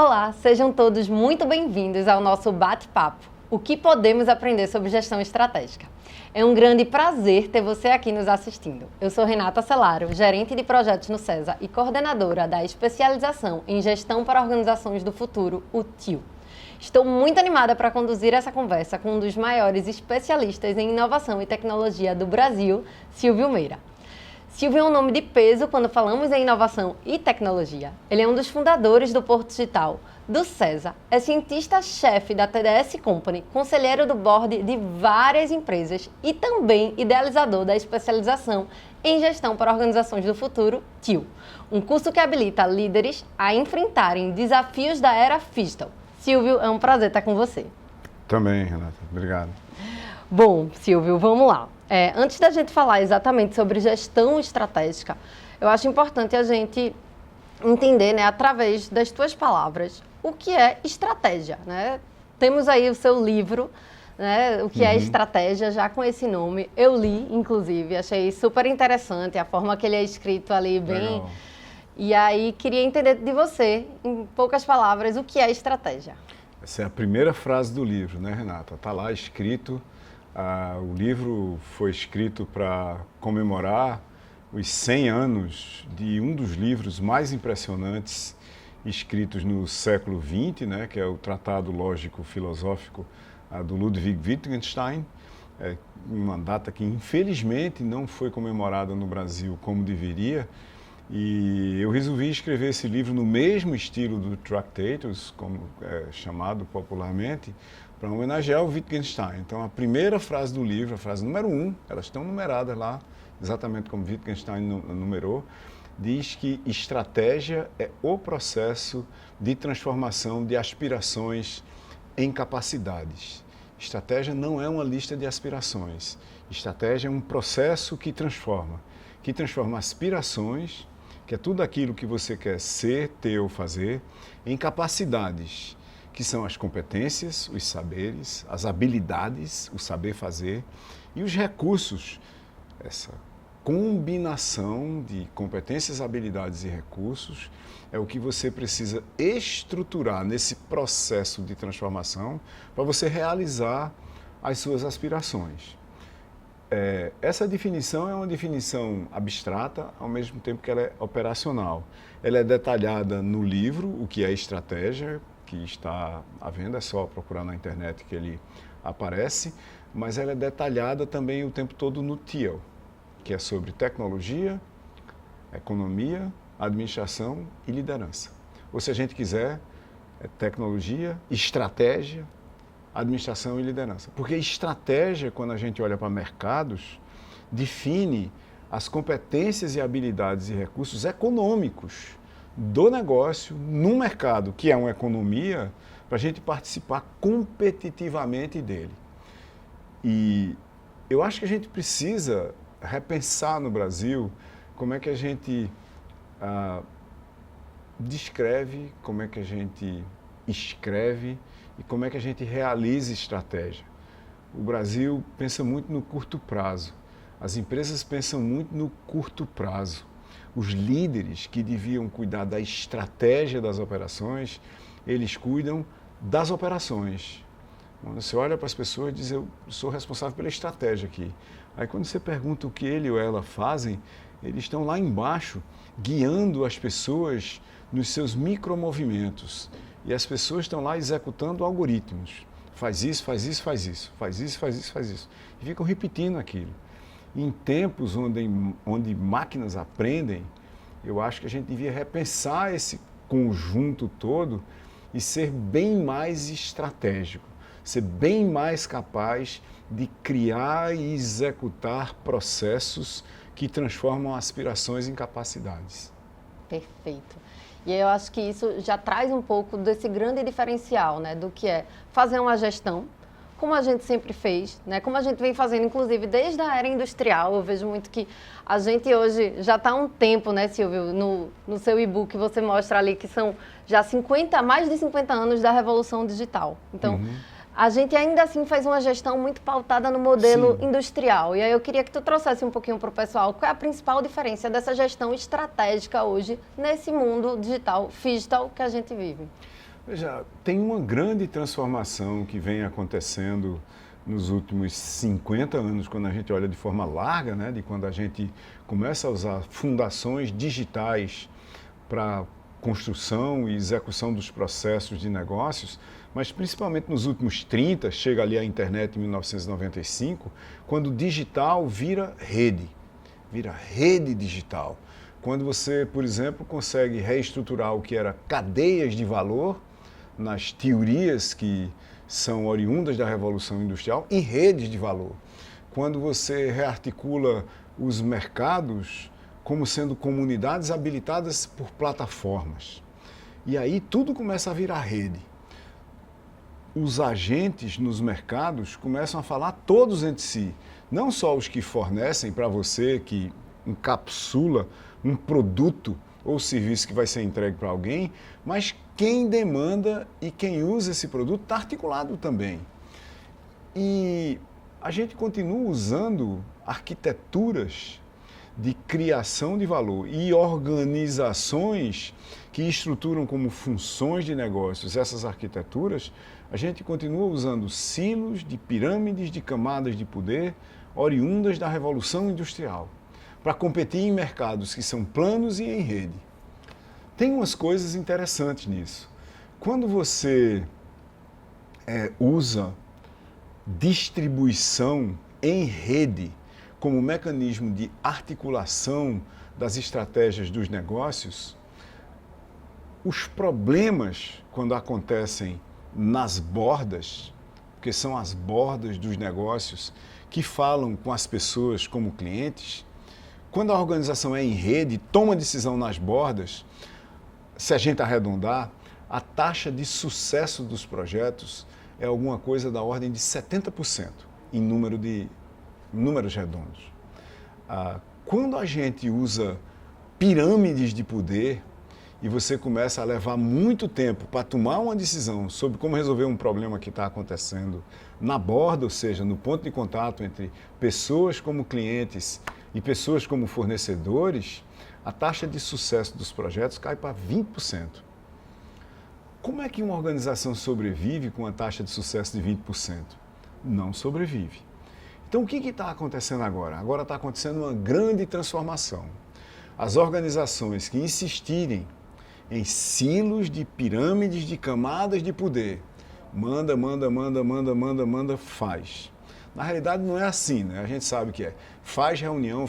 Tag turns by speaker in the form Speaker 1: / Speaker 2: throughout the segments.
Speaker 1: Olá, sejam todos muito bem-vindos ao nosso bate-papo. O que podemos aprender sobre gestão estratégica? É um grande prazer ter você aqui nos assistindo. Eu sou Renata Celaro, gerente de projetos no CESA e coordenadora da especialização em gestão para organizações do futuro, o TIO. Estou muito animada para conduzir essa conversa com um dos maiores especialistas em inovação e tecnologia do Brasil, Silvio Meira. Silvio é um nome de peso quando falamos em inovação e tecnologia. Ele é um dos fundadores do Porto Digital, do CESA, é cientista-chefe da TDS Company, conselheiro do board de várias empresas e também idealizador da especialização em gestão para organizações do futuro, TIO, um curso que habilita líderes a enfrentarem desafios da era digital. Silvio, é um prazer estar com você.
Speaker 2: Também, Renata. Obrigado.
Speaker 1: Bom, Silvio, vamos lá. Antes da gente falar exatamente sobre gestão estratégica, eu acho importante a gente entender, né, através das tuas palavras, o que é estratégia, né? Temos aí o seu livro, né, o que é estratégia, já com esse nome. Eu li, inclusive, achei super interessante a forma que ele é escrito ali, bem...
Speaker 2: Legal.
Speaker 1: E aí, queria entender de você, em poucas palavras, o que é estratégia.
Speaker 2: Essa é a primeira frase do livro, né, Renata? Está lá escrito. O livro foi escrito para comemorar os 100 anos de um dos livros mais impressionantes escritos no século XX, né, que é o Tratado Lógico-Filosófico do Ludwig Wittgenstein, uma data que infelizmente não foi comemorada no Brasil como deveria. E eu resolvi escrever esse livro no mesmo estilo do Tractatus, como é chamado popularmente, para homenagear o Wittgenstein. Então, a primeira frase do livro, a frase número 1, elas estão numeradas lá, exatamente como Wittgenstein numerou, diz que estratégia é o processo de transformação de aspirações em capacidades. Estratégia não é uma lista de aspirações. Estratégia é um processo que transforma aspirações, que é tudo aquilo que você quer ser, ter ou fazer, em capacidades, que são as competências, os saberes, as habilidades, o saber fazer, e os recursos, essa combinação de competências, habilidades e recursos é o que você precisa estruturar nesse processo de transformação para você realizar as suas aspirações. Essa definição é uma definição abstrata, ao mesmo tempo que ela é operacional. Ela é detalhada no livro, o que é estratégia, que está à venda, é só procurar na internet que ele aparece, mas ela é detalhada também o tempo todo no TIO, que é sobre tecnologia, economia, administração e liderança. Ou se a gente quiser, tecnologia, estratégia, administração e liderança. Porque estratégia, quando a gente olha para mercados, define as competências e habilidades e recursos econômicos do negócio no mercado, que é uma economia, para a gente participar competitivamente dele. E eu acho que a gente precisa repensar no Brasil como é que a gente descreve, como é que a gente escreve e como é que a gente realiza estratégia. O Brasil pensa muito no curto prazo, as empresas pensam muito no curto prazo. Os líderes que deviam cuidar da estratégia das operações, eles cuidam das operações. Quando você olha para as pessoas e diz, eu sou responsável pela estratégia aqui. Aí quando você pergunta o que ele ou ela fazem, eles estão lá embaixo, guiando as pessoas nos seus micromovimentos. E as pessoas estão lá executando algoritmos. Faz isso, faz isso, faz isso, faz isso, faz isso, faz isso. E ficam repetindo aquilo. Em tempos onde máquinas aprendem, eu acho que a gente devia repensar esse conjunto todo e ser bem mais estratégico, ser bem mais capaz de criar e executar processos que transformam aspirações em capacidades.
Speaker 1: Perfeito. E eu acho que isso já traz um pouco desse grande diferencial, né, do que é fazer uma gestão, como a gente sempre fez, né, como a gente vem fazendo, inclusive, desde a era industrial. Eu vejo muito que a gente hoje já está há um tempo, né, Silvio, no seu e-book você mostra ali que são já mais de 50 anos da revolução digital. Então, a gente ainda assim faz uma gestão muito pautada no modelo industrial. E aí eu queria que tu trouxesse um pouquinho para o pessoal qual é a principal diferença dessa gestão estratégica hoje nesse mundo digital que a gente vive.
Speaker 2: Veja, tem uma grande transformação que vem acontecendo nos últimos 50 anos, quando a gente olha de forma larga, né, de quando a gente começa a usar fundações digitais para construção e execução dos processos de negócios, mas principalmente nos últimos 30, chega ali a internet em 1995, quando o digital vira rede digital. Quando você, por exemplo, consegue reestruturar o que era cadeias de valor nas teorias que são oriundas da Revolução Industrial em redes de valor. Quando você rearticula os mercados como sendo comunidades habilitadas por plataformas. E aí tudo começa a virar rede. Os agentes nos mercados começam a falar todos entre si, não só os que fornecem para você, que encapsula um produto ou serviço que vai ser entregue para alguém, mas quem demanda e quem usa esse produto está articulado também. E a gente continua usando arquiteturas de criação de valor e organizações que estruturam como funções de negócios essas arquiteturas, a gente continua usando silos de pirâmides de camadas de poder oriundas da Revolução Industrial para competir em mercados que são planos e em rede. Tem umas coisas interessantes nisso. Quando você usa distribuição em rede como mecanismo de articulação das estratégias dos negócios, os problemas, quando acontecem nas bordas, porque são as bordas dos negócios que falam com as pessoas como clientes, quando a organização é em rede, toma decisão nas bordas, se a gente arredondar, a taxa de sucesso dos projetos é alguma coisa da ordem de 70% em números redondos. Quando a gente usa pirâmides de poder e você começa a levar muito tempo para tomar uma decisão sobre como resolver um problema que está acontecendo na borda, ou seja, no ponto de contato entre pessoas como clientes e pessoas como fornecedores, a taxa de sucesso dos projetos cai para 20%. Como é que uma organização sobrevive com uma taxa de sucesso de 20%? Não sobrevive. Então, o que está acontecendo agora? Agora está acontecendo uma grande transformação. As organizações que insistirem em silos de pirâmides de camadas de poder, manda, faz. Na realidade, não é assim, né? A gente sabe que é faz reunião,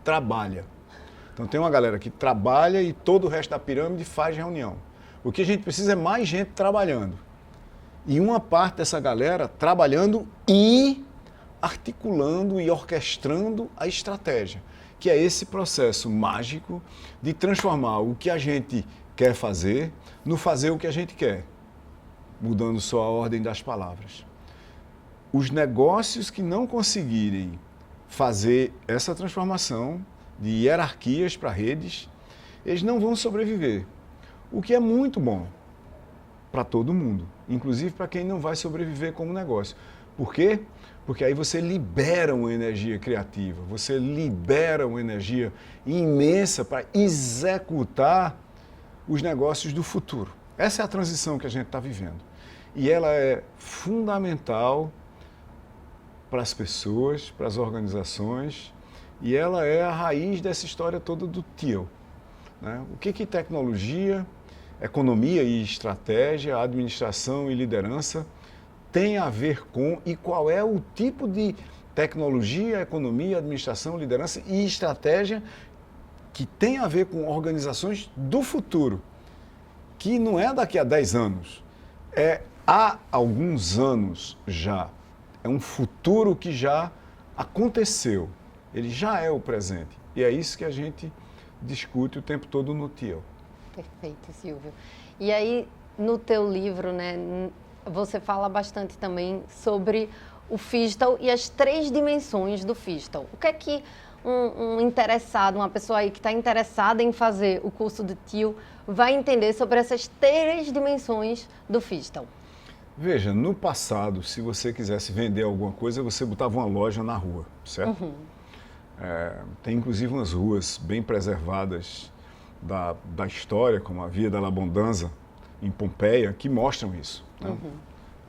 Speaker 2: trabalha. Então, tem uma galera que trabalha e todo o resto da pirâmide faz reunião. O que a gente precisa é mais gente trabalhando. E uma parte dessa galera trabalhando e articulando e orquestrando a estratégia, que é esse processo mágico de transformar o que a gente quer fazer no fazer o que a gente quer, mudando só a ordem das palavras. Os negócios que não conseguirem fazer essa transformação de hierarquias para redes, eles não vão sobreviver, o que é muito bom para todo mundo, inclusive para quem não vai sobreviver como negócio. Por quê? Porque aí você libera uma energia criativa, você libera uma energia imensa para executar os negócios do futuro. Essa é a transição que a gente está vivendo. E ela é fundamental para as pessoas, para as organizações, e ela é a raiz dessa história toda do TEAL. Né? O que tecnologia, economia e estratégia, administração e liderança tem a ver com e qual é o tipo de tecnologia, economia, administração, liderança e estratégia que tem a ver com organizações do futuro, que não é daqui a 10 anos, é há alguns anos já. É um futuro que já aconteceu, ele já é o presente. E é isso que a gente discute o tempo todo no TEAL.
Speaker 1: Perfeito, Silvio. E aí, no teu livro, né, você fala bastante também sobre o Fistal e as 3 dimensões do Fistal. O que é que um interessado, uma pessoa aí que está interessada em fazer o curso do TEAL vai entender sobre essas 3 dimensões do Fistal?
Speaker 2: Veja, no passado, se você quisesse vender alguma coisa, você botava uma loja na rua, certo? Uhum. Tem inclusive umas ruas bem preservadas da história, como a Via da Abundanza, em Pompeia, que mostram isso. Né?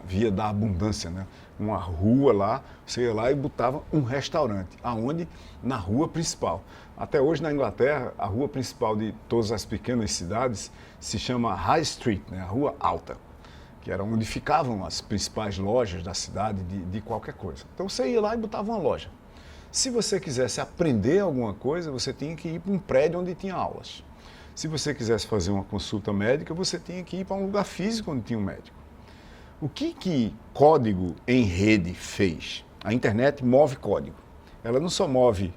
Speaker 2: A Via da Abundância, né? Uma rua lá, você ia lá e botava um restaurante. Aonde? Na rua principal. Até hoje na Inglaterra, a rua principal de todas as pequenas cidades se chama High Street, né? A Rua Alta, que era onde ficavam as principais lojas da cidade de qualquer coisa. Então você ia lá e botava uma loja. Se você quisesse aprender alguma coisa, você tinha que ir para um prédio onde tinha aulas. Se você quisesse fazer uma consulta médica, você tinha que ir para um lugar físico onde tinha um médico. O que código em rede fez? A internet move código. Ela não só move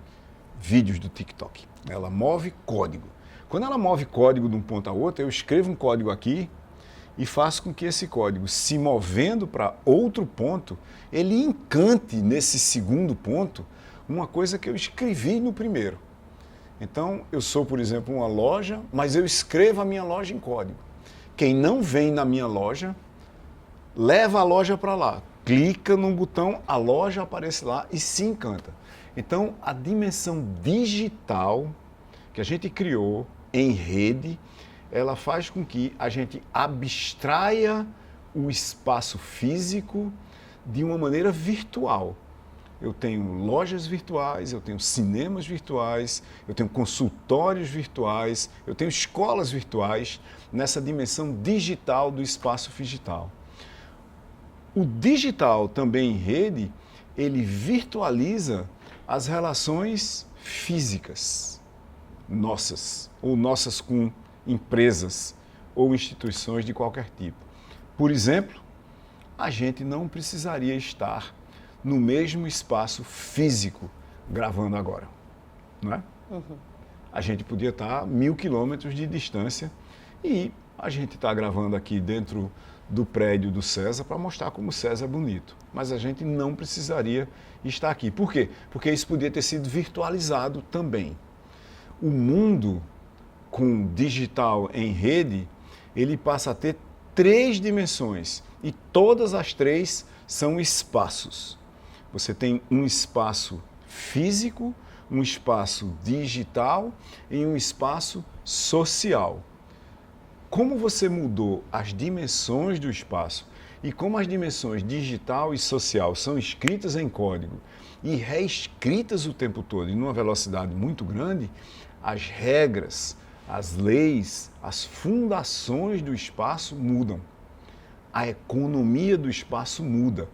Speaker 2: vídeos do TikTok, ela move código. Quando ela move código de um ponto a outro, eu escrevo um código aqui e faço com que esse código, se movendo para outro ponto, ele encante nesse segundo ponto uma coisa que eu escrevi no primeiro. Então, eu sou, por exemplo, uma loja, mas eu escrevo a minha loja em código. Quem não vem na minha loja, leva a loja para lá, clica num botão, a loja aparece lá e se encanta. Então, a dimensão digital que a gente criou em rede, ela faz com que a gente abstraia o espaço físico de uma maneira virtual. Eu tenho lojas virtuais, eu tenho cinemas virtuais, eu tenho consultórios virtuais, eu tenho escolas virtuais nessa dimensão digital do espaço digital. O digital também em rede, ele virtualiza as relações físicas nossas, ou nossas com empresas ou instituições de qualquer tipo. Por exemplo, a gente não precisaria estar no mesmo espaço físico gravando agora, não é? A gente podia estar a 1000 quilômetros de distância e a gente está gravando aqui dentro do prédio do César para mostrar como o César é bonito. Mas a gente não precisaria estar aqui. Por quê? Porque isso podia ter sido virtualizado também. O mundo com digital em rede, ele passa a ter 3 dimensões e todas as 3 são espaços. Você tem um espaço físico, um espaço digital e um espaço social. Como você mudou as dimensões do espaço e como as dimensões digital e social são escritas em código e reescritas o tempo todo e numa velocidade muito grande, as regras, as leis, as fundações do espaço mudam. A economia do espaço muda.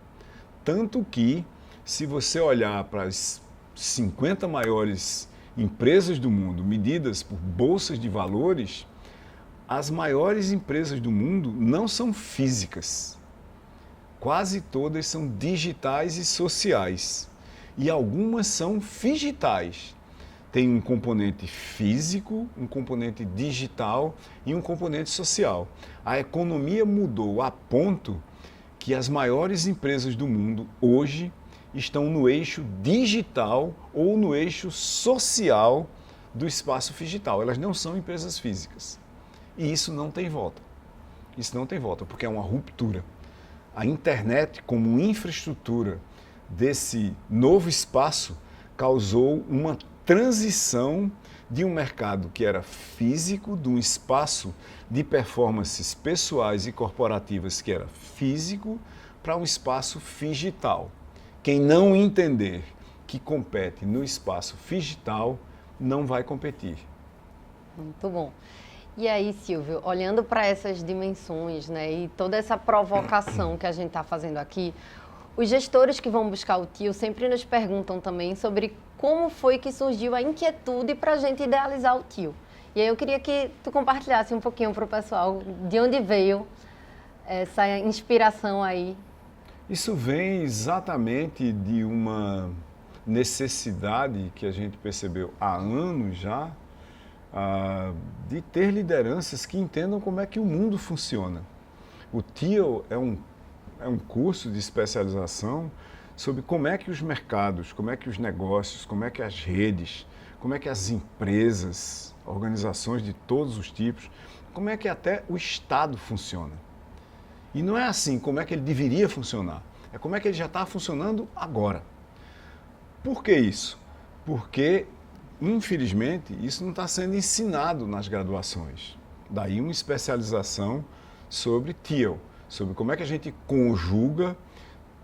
Speaker 2: Tanto que, se você olhar para as 50 maiores empresas do mundo, medidas por bolsas de valores, as maiores empresas do mundo não são físicas. Quase todas são digitais e sociais. E algumas são figitais. Tem um componente físico, um componente digital e um componente social. A economia mudou a ponto que as maiores empresas do mundo hoje estão no eixo digital ou no eixo social do espaço digital. Elas não são empresas físicas. E isso não tem volta. Isso não tem volta, porque é uma ruptura. A internet, como infraestrutura desse novo espaço, causou uma transição de um mercado que era físico, de um espaço de performances pessoais e corporativas que era físico, para um espaço digital. Quem não entender que compete no espaço digital não vai competir.
Speaker 1: Muito bom. E aí, Silvio, olhando para essas dimensões, né, e toda essa provocação que a gente está fazendo aqui, os gestores que vão buscar o TIO sempre nos perguntam também sobre como foi que surgiu a inquietude para a gente idealizar o TIO. E aí eu queria que tu compartilhasse um pouquinho para o pessoal de onde veio essa inspiração aí.
Speaker 2: Isso vem exatamente de uma necessidade que a gente percebeu há anos já, de ter lideranças que entendam como é que o mundo funciona. O TIO é um curso de especialização sobre como é que os mercados, como é que os negócios, como é que as redes, como é que as empresas, organizações de todos os tipos, como é que até o Estado funciona. E não é assim como é que ele deveria funcionar, é como é que ele já está funcionando agora. Por que isso? Porque infelizmente, isso não está sendo ensinado nas graduações. Daí uma especialização sobre TEAL, sobre como é que a gente conjuga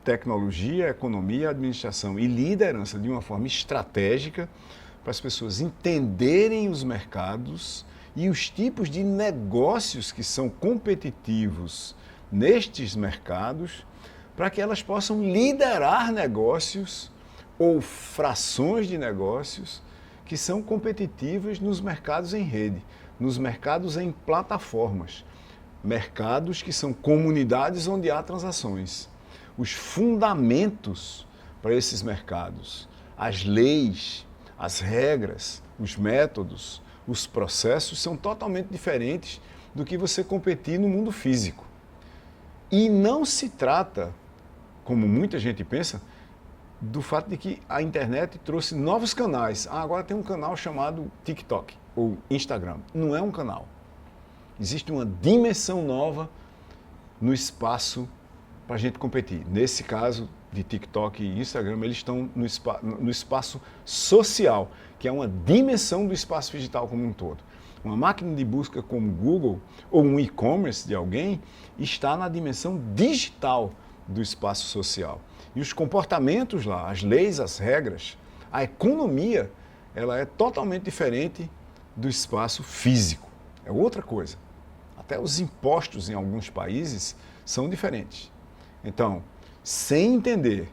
Speaker 2: tecnologia, economia, administração e liderança de uma forma estratégica para as pessoas entenderem os mercados e os tipos de negócios que são competitivos nestes mercados, para que elas possam liderar negócios ou frações de negócios que são competitivas nos mercados em rede, nos mercados em plataformas, mercados que são comunidades onde há transações. Os fundamentos para esses mercados, as leis, as regras, os métodos, os processos são totalmente diferentes do que você competir no mundo físico. E não se trata, como muita gente pensa, do fato de que a internet trouxe novos canais. Agora tem um canal chamado TikTok ou Instagram. Não é um canal. Existe uma dimensão nova no espaço para a gente competir. Nesse caso de TikTok e Instagram, eles estão no espaço social, que é uma dimensão do espaço digital como um todo. Uma máquina de busca como Google ou um e-commerce de alguém está na dimensão digital do espaço social. E os comportamentos lá, as leis, as regras, a economia, ela é totalmente diferente do espaço físico. É outra coisa. Até os impostos em alguns países são diferentes. Então, sem entender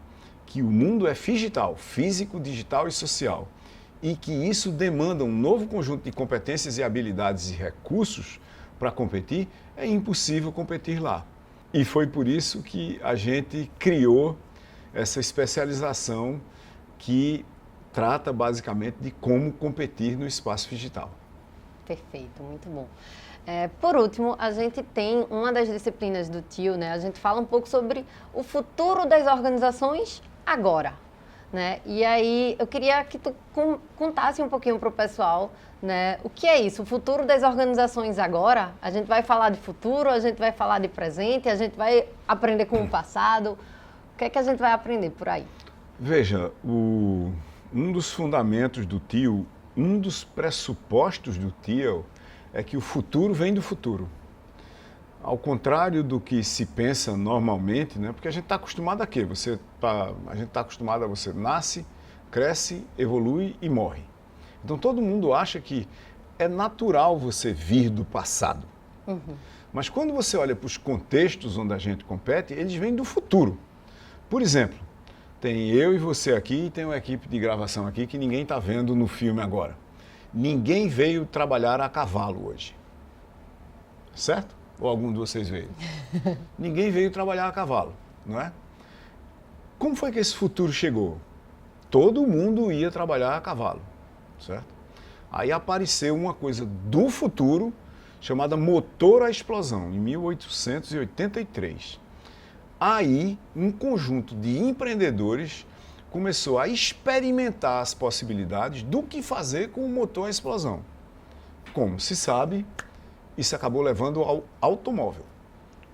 Speaker 2: que o mundo é digital, físico, digital e social, e que isso demanda um novo conjunto de competências e habilidades e recursos para competir, é impossível competir lá. E foi por isso que a gente criou essa especialização que trata basicamente de como competir no espaço digital.
Speaker 1: Perfeito, muito bom. Por último, a gente tem uma das disciplinas do TEAL, né? A gente fala um pouco sobre o futuro das organizações agora, né? E aí eu queria que tu contasse um pouquinho para o pessoal, né? O que é isso? O futuro das organizações agora? A gente vai falar de futuro, a gente vai falar de presente, a gente vai aprender com o passado. O que é que a gente vai aprender por aí?
Speaker 2: Veja, um dos fundamentos do TEAL, um dos pressupostos do TEAL é que o futuro vem do futuro. Ao contrário do que se pensa normalmente, né? Porque a gente está acostumado a quê? A gente está acostumado a você nasce, cresce, evolui e morre. Então todo mundo acha que é natural você vir do passado. Uhum. Mas quando você olha para os contextos onde a gente compete, eles vêm do futuro. Por exemplo, tem eu e você aqui e tem uma equipe de gravação aqui que ninguém está vendo no filme agora. Ninguém veio trabalhar a cavalo hoje. Certo? Ou algum de vocês veio? Ninguém veio trabalhar a cavalo, não é? Como foi que esse futuro chegou? Todo mundo ia trabalhar a cavalo, certo? Aí apareceu uma coisa do futuro chamada motor à explosão, em 1883. Aí, um conjunto de empreendedores começou a experimentar as possibilidades do que fazer com o motor à explosão. Como se sabe, isso acabou levando ao automóvel.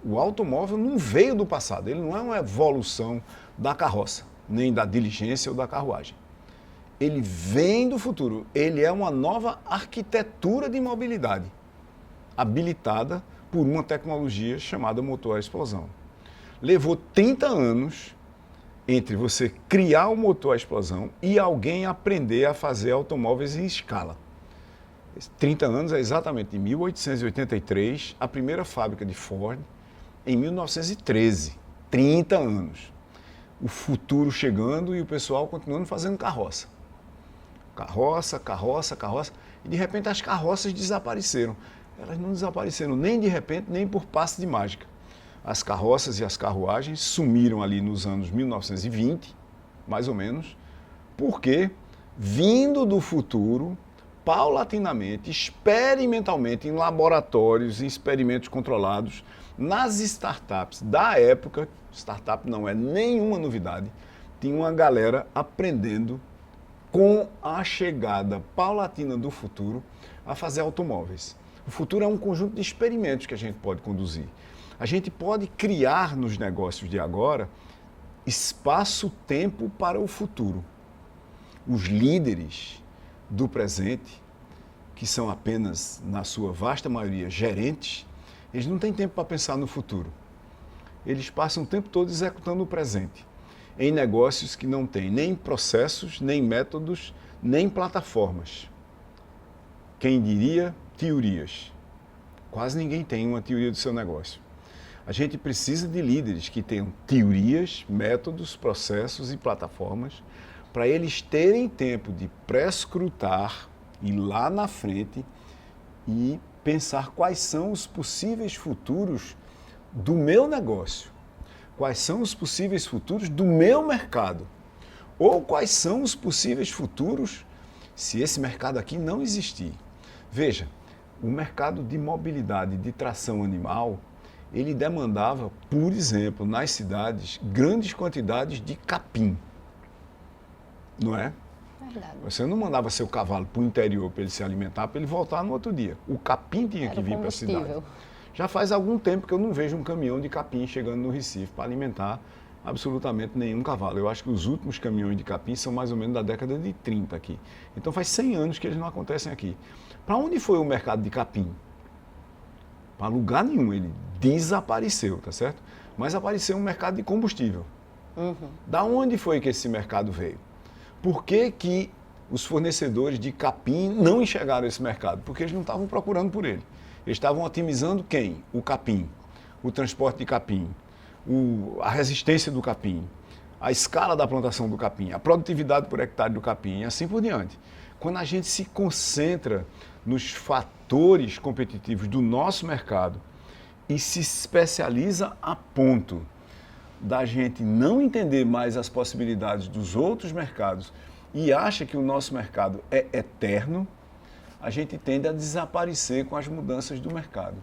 Speaker 2: O automóvel não veio do passado, ele não é uma evolução da carroça, nem da diligência ou da carruagem. Ele vem do futuro, ele é uma nova arquitetura de mobilidade, habilitada por uma tecnologia chamada motor à explosão. Levou 30 anos entre você criar o motor à explosão e alguém aprender a fazer automóveis em escala. 30 anos é exatamente em 1883, a primeira fábrica de Ford, em 1913. 30 anos. O futuro chegando e o pessoal continuando fazendo carroça. Carroça, carroça, carroça. E de repente as carroças desapareceram. Elas não desapareceram nem de repente, nem por passe de mágica. As carroças e as carruagens sumiram ali nos anos 1920, mais ou menos, porque, vindo do futuro, paulatinamente, experimentalmente, em laboratórios, em experimentos controlados, nas startups da época, startup não é nenhuma novidade, tinha uma galera aprendendo com a chegada paulatina do futuro a fazer automóveis. O futuro é um conjunto de experimentos que a gente pode conduzir. A gente pode criar nos negócios de agora espaço-tempo para o futuro. Os líderes do presente, que são apenas, na sua vasta maioria, gerentes, eles não têm tempo para pensar no futuro. Eles passam o tempo todo executando o presente, em negócios que não têm nem processos, nem métodos, nem plataformas. Quem diria teorias? Quase ninguém tem uma teoria do seu negócio. A gente precisa de líderes que tenham teorias, métodos, processos e plataformas para eles terem tempo de prescrutar, ir lá na frente e pensar quais são os possíveis futuros do meu negócio, quais são os possíveis futuros do meu mercado, ou quais são os possíveis futuros se esse mercado aqui não existir. Veja, o mercado de mobilidade de tração animal, ele demandava, por exemplo, nas cidades, grandes quantidades de capim, não é?
Speaker 1: Verdade.
Speaker 2: Você não mandava seu cavalo para o interior para ele se alimentar, para ele voltar no outro dia. O capim tinha que vir para a cidade. Já faz algum tempo que eu não vejo um caminhão de capim chegando no Recife para alimentar absolutamente nenhum cavalo. Eu acho que os últimos caminhões de capim são mais ou menos da década de 30 aqui. Então faz 100 anos que eles não acontecem aqui. Para onde foi o mercado de capim? Para lugar nenhum, ele desapareceu, tá certo? Mas apareceu um mercado de combustível. Da onde foi que esse mercado veio? Por que que os fornecedores de capim não enxergaram esse mercado? Porque eles não estavam procurando por ele. Eles estavam otimizando quem? O capim, o transporte de capim, a resistência do capim, a escala da plantação do capim, a produtividade por hectare do capim e assim por diante. Quando a gente se concentra nos fatores competitivos do nosso mercado e se especializa a ponto da gente não entender mais as possibilidades dos outros mercados e acha que o nosso mercado é eterno, a gente tende a desaparecer com as mudanças do mercado.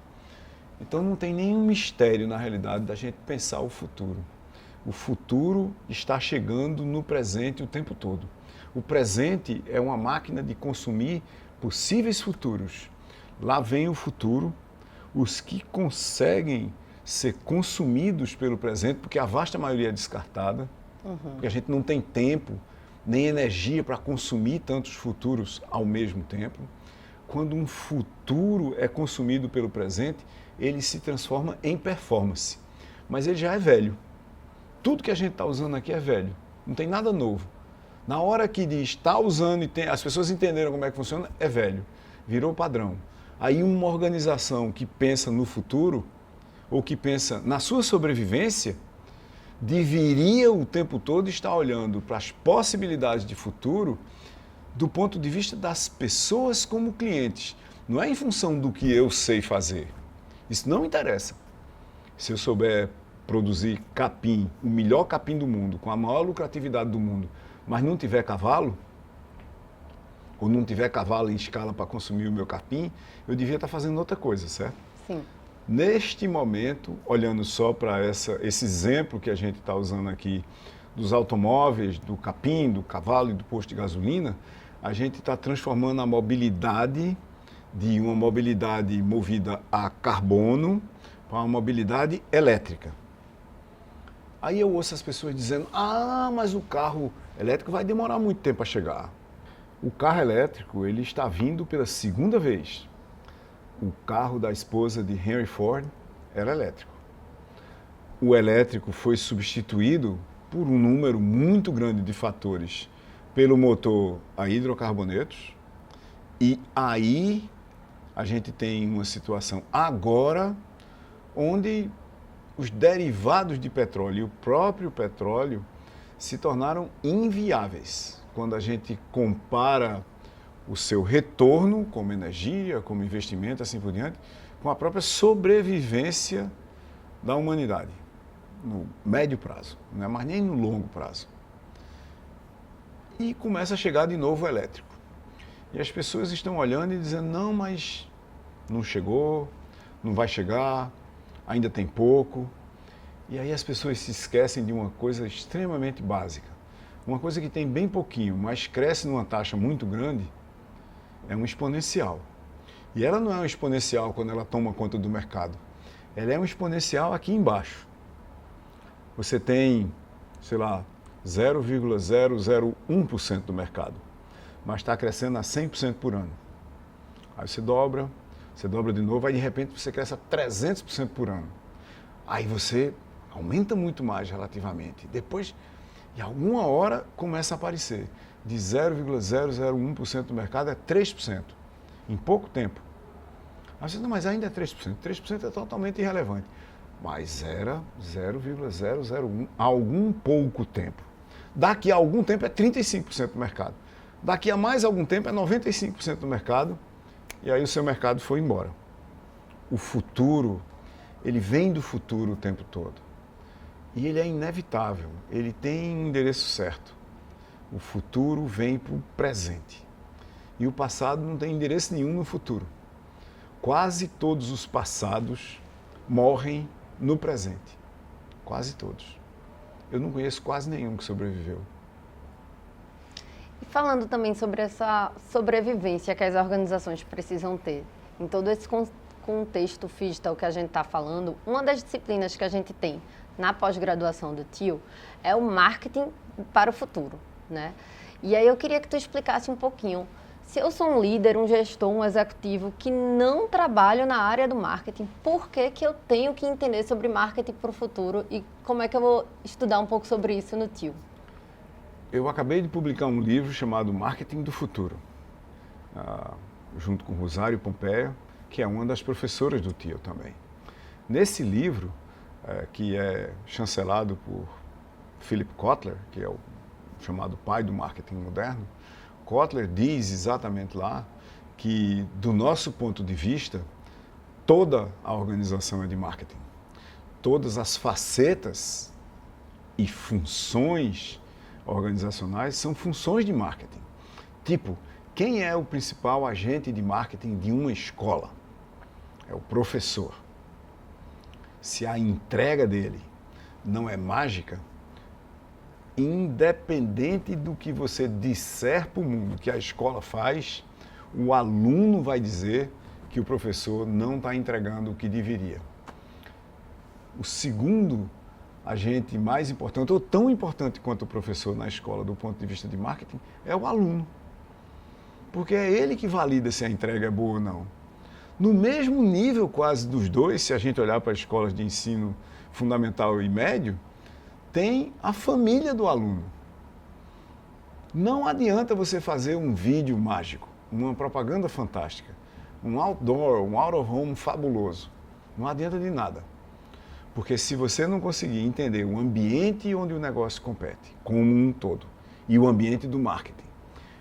Speaker 2: Então não tem nenhum mistério, na realidade, da gente pensar o futuro. O futuro está chegando no presente o tempo todo. O presente é uma máquina de consumir possíveis futuros. Lá vem o futuro, os que conseguem ser consumidos pelo presente, porque a vasta maioria é descartada, porque a gente não tem tempo nem energia para consumir tantos futuros ao mesmo tempo. Quando um futuro é consumido pelo presente, ele se transforma em performance. Mas ele já é velho. Tudo que a gente está usando aqui é velho, não tem nada novo. Na hora que diz está usando e as pessoas entenderam como é que funciona, é velho, virou padrão. Aí uma organização que pensa no futuro, ou que pensa na sua sobrevivência, deveria o tempo todo estar olhando para as possibilidades de futuro do ponto de vista das pessoas como clientes. Não é em função do que eu sei fazer. Isso não interessa. Se eu souber produzir capim, o melhor capim do mundo, com a maior lucratividade do mundo, mas não tiver cavalo, ou não tiver cavalo em escala para consumir o meu capim, eu devia estar fazendo outra coisa, certo?
Speaker 1: Sim.
Speaker 2: Neste momento, olhando só para esse exemplo que a gente está usando aqui, dos automóveis, do capim, do cavalo e do posto de gasolina, a gente está transformando a mobilidade de uma mobilidade movida a carbono para uma mobilidade elétrica. Aí eu ouço as pessoas dizendo, mas o carro elétrico vai demorar muito tempo a chegar. O carro elétrico, ele está vindo pela segunda vez. O carro da esposa de Henry Ford era elétrico. O elétrico foi substituído por um número muito grande de fatores pelo motor a hidrocarbonetos, e aí a gente tem uma situação agora onde os derivados de petróleo e o próprio petróleo se tornaram inviáveis. Quando a gente compara o seu retorno como energia, como investimento, assim por diante, com a própria sobrevivência da humanidade, no médio prazo, não é mais nem no longo prazo. E começa a chegar de novo o elétrico. E as pessoas estão olhando e dizendo, não, mas não chegou, não vai chegar, ainda tem pouco. E aí as pessoas se esquecem de uma coisa extremamente básica. Uma coisa que tem bem pouquinho, mas cresce numa taxa muito grande, é um exponencial. E ela não é um exponencial quando ela toma conta do mercado. Ela é um exponencial aqui embaixo. Você tem, sei lá, 0,001% do mercado. mas está crescendo a 100% por ano. Aí você dobra de novo, aí de repente você cresce a 300% por ano. Aí você aumenta muito mais relativamente. Depois, em alguma hora, começa a aparecer. De 0,001% do mercado é 3%, em pouco tempo. Aí você, não, mas ainda é 3%. 3% é totalmente irrelevante. Mas era 0,001 há algum pouco tempo. Daqui a algum tempo é 35% do mercado. Daqui a mais algum tempo é 95% do mercado. E aí o seu mercado foi embora. O futuro, ele vem do futuro o tempo todo. E ele é inevitável, ele tem um endereço certo. O futuro vem para o presente. E o passado não tem endereço nenhum no futuro. Quase todos os passados morrem no presente. Quase todos. Eu não conheço quase nenhum que sobreviveu.
Speaker 1: E falando também sobre essa sobrevivência que as organizações precisam ter, em todo esse contexto digital que a gente está falando, uma das disciplinas que a gente tem na pós-graduação do TIO é o marketing para o futuro, né? E aí eu queria que tu explicasse um pouquinho. Se eu sou um líder, um gestor, um executivo que não trabalho na área do marketing, por que que eu tenho que entender sobre marketing para o futuro e como é que eu vou estudar um pouco sobre isso no TIO?
Speaker 2: Eu acabei de publicar um livro chamado Marketing do Futuro, junto com Rosário Pompeia, que é uma das professoras do TIO também. Nesse livro, que é chancelado por Philip Kotler, que é o chamado pai do marketing moderno, Kotler diz exatamente lá que, do nosso ponto de vista, toda a organização é de marketing. Todas as facetas e funções organizacionais são funções de marketing. Tipo, quem é o principal agente de marketing de uma escola? É o professor. Se a entrega dele não é mágica, independente do que você disser para o mundo que a escola faz, o aluno vai dizer que o professor não está entregando o que deveria. O segundo agente mais importante, ou tão importante quanto o professor na escola do ponto de vista de marketing, é o aluno. Porque é ele que valida se a entrega é boa ou não. No mesmo nível quase dos dois, se a gente olhar para as escolas de ensino fundamental e médio, tem a família do aluno. Não adianta você fazer um vídeo mágico, uma propaganda fantástica, um outdoor, um out of home fabuloso. Não adianta de nada. Porque se você não conseguir entender o ambiente onde o negócio compete, como um todo, e o ambiente do marketing,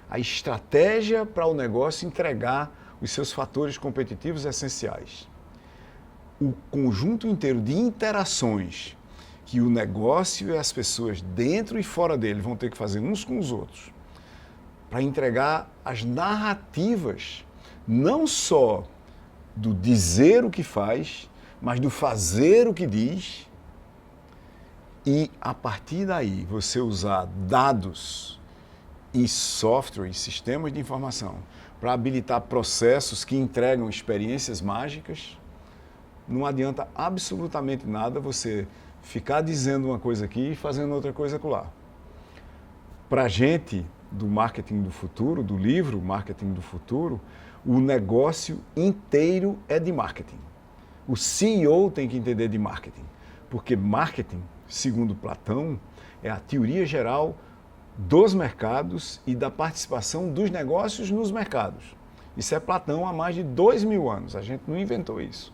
Speaker 2: a estratégia para o negócio entregar os seus fatores competitivos essenciais, o conjunto inteiro de interações que o negócio e as pessoas dentro e fora dele vão ter que fazer uns com os outros, para entregar as narrativas, não só do dizer o que faz, mas do fazer o que diz, e a partir daí você usar dados e software e sistemas de informação para habilitar processos que entregam experiências mágicas, não adianta absolutamente nada você ficar dizendo uma coisa aqui e fazendo outra coisa acolá. Para a gente do marketing do futuro, do livro Marketing do Futuro, o negócio inteiro é de marketing. O CEO tem que entender de marketing, porque marketing, segundo Platão, é a teoria geral dos mercados e da participação dos negócios nos mercados. Isso é Platão há mais de 2000 anos, a gente não inventou isso.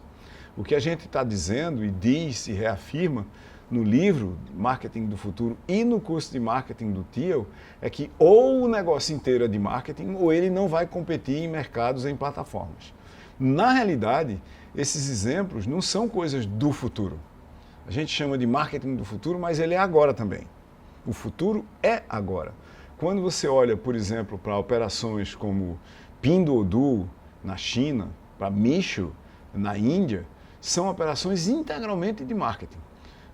Speaker 2: O que a gente está dizendo e diz e reafirma no livro Marketing do Futuro e no curso de Marketing do TIO é que ou o negócio inteiro é de marketing ou ele não vai competir em mercados, em plataformas. Na realidade, esses exemplos não são coisas do futuro. A gente chama de marketing do futuro, mas ele é agora também. O futuro é agora. Quando você olha, por exemplo, para operações como Pinduoduo na China, para Meesho na Índia, são operações integralmente de marketing.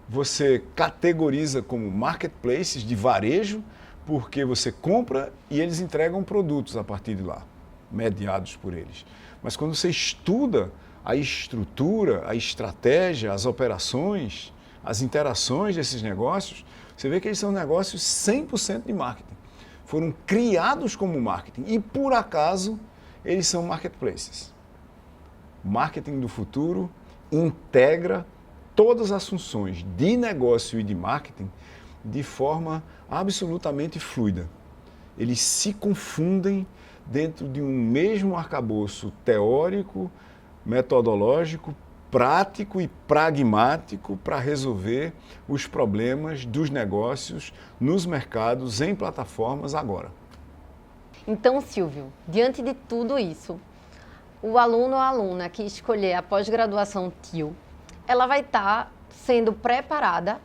Speaker 2: Você categoriza como marketplaces de varejo, porque você compra e eles entregam produtos a partir de lá, mediados por eles. Mas quando você estuda a estrutura, a estratégia, as operações, as interações desses negócios, você vê que eles são negócios 100% de marketing. foram criados como marketing e, por acaso, eles são marketplaces. O marketing do futuro integra todas as funções de negócio e de marketing de forma absolutamente fluida. Eles se confundem dentro de um mesmo arcabouço teórico, metodológico, prático e pragmático para resolver os problemas dos negócios nos mercados, em plataformas agora.
Speaker 1: Então, Silvio, diante de tudo isso, o aluno ou a aluna que escolher a pós-graduação TIO, ela vai estar sendo preparada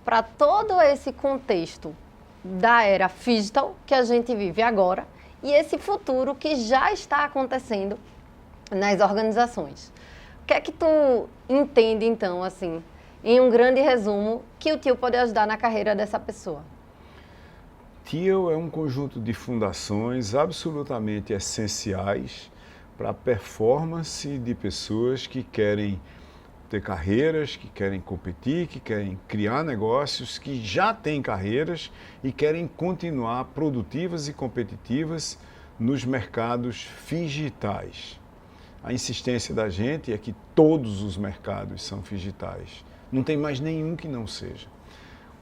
Speaker 1: para todo esse contexto da era digital que a gente vive agora e esse futuro que já está acontecendo nas organizações. O que é que tu entende, então, assim, em um grande resumo, que o TIO pode ajudar na carreira dessa pessoa?
Speaker 2: TIO é um conjunto de fundações absolutamente essenciais para a performance de pessoas que querem ter carreiras, que querem competir, que querem criar negócios, que já têm carreiras e querem continuar produtivas e competitivas nos mercados digitais. A insistência da gente é que todos os mercados são digitais. Não tem mais nenhum que não seja.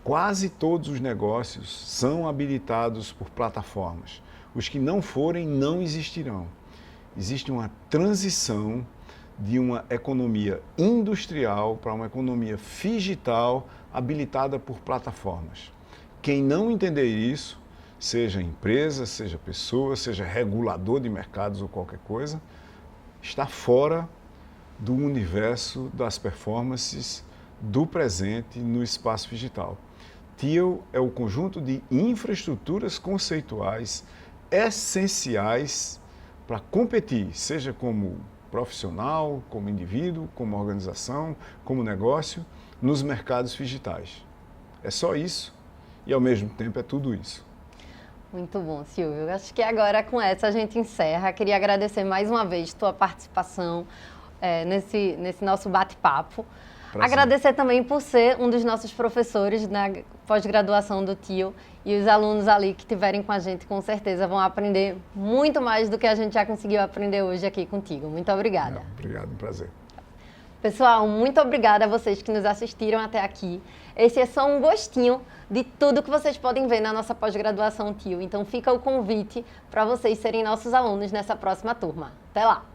Speaker 2: Quase todos os negócios são habilitados por plataformas. Os que não forem, não existirão. Existe uma transição de uma economia industrial para uma economia digital habilitada por plataformas. Quem não entender isso, seja empresa, seja pessoa, seja regulador de mercados ou qualquer coisa, está fora do universo das performances do presente no espaço digital. TIO é o conjunto de infraestruturas conceituais essenciais para competir, seja como profissional, como indivíduo, como organização, como negócio, nos mercados digitais. É só isso e, ao mesmo tempo, é tudo isso.
Speaker 1: Muito bom, Silvio. Acho que agora com essa a gente encerra. Queria agradecer mais uma vez tua participação nesse nosso bate-papo. Agradecer também por ser um dos nossos professores na pós-graduação do TIO e os alunos ali que estiverem com a gente com certeza vão aprender muito mais do que a gente já conseguiu aprender hoje aqui contigo. Muito obrigada.
Speaker 2: Obrigado, um prazer.
Speaker 1: Pessoal, muito obrigada a vocês que nos assistiram até aqui. Esse é só um gostinho de tudo que vocês podem ver na nossa pós-graduação TIO. Então fica o convite para vocês serem nossos alunos nessa próxima turma. Até lá!